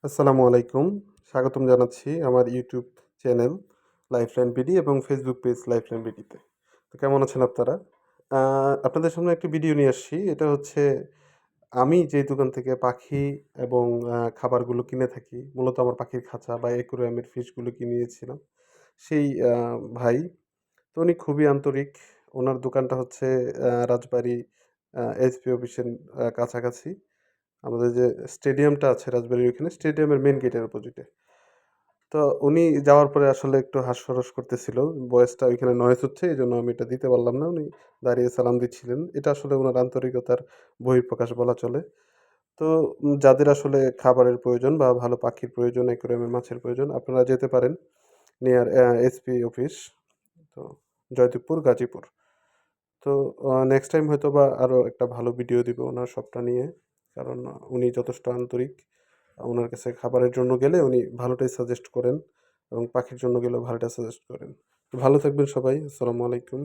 আসসালামু আলাইকুম। স্বাগতম জানাচ্ছি আমার ইউটিউব চ্যানেল লাইফলাইন বিডি এবং ফেসবুক পেজ লাইফলাইন বিডিতে। তো কেমন আছেন আপনারা? আ আপনাদের সামনে একটা ভিডিও নিয়ে আসছি। এটা হচ্ছে আমি যে দোকান থেকে পাখি এবং খাবারগুলো কিনে থাকি, মূলত আমার পাখির খাঁচা বা অ্যাকুরিয়ামের ফিশগুলো কিনিয়েছিলাম। সেই ভাই, তো উনি খুবই আন্তরিক। উনার দোকানটা হচ্ছে রাজবাড়ী এসপি অফিসের কাছাকাছি। আমাদের যে স্টেডিয়ামটা আছে রাজবাড়ির ওইখানে, স্টেডিয়ামের মেইন গেটের অপোজিটে। তো উনি যাওয়ার পরে আসলে একটু হাস্যরস করতেছিল। ভয়েসটা ওইখানে নয়েজ হচ্ছে, এজন্য আমি এটা দিতে পারলাম না। উনি দাঁড়িয়ে সালাম দিচ্ছিলেন। এটা আসলে উনার আন্তরিকতার বহিঃপ্রকাশ বলা চলে। তো যাদের আসলে খাবারের প্রয়োজন বা ভালো পাখির প্রয়োজন, অ্যাকুরিয়ামের মাছের প্রয়োজন, আপনারা যেতে পারেন নিয়ার এসপি অফিস। তো জয়দেবপুর, গাজীপুর। তো নেক্সট টাইম হয়তোবা আরো একটা ভালো ভিডিও দিব উনার শপটা নিয়ে। কারণ উনি যথেষ্ট আন্তরিক। উনার কাছে খাবারের জন্য গেলে উনি ভালোটাই সাজেস্ট করেন এবং পাখির জন্য গেলেও ভালোটা সাজেস্ট করেন। তো ভালো থাকবেন সবাই। আসসালামু আলাইকুম।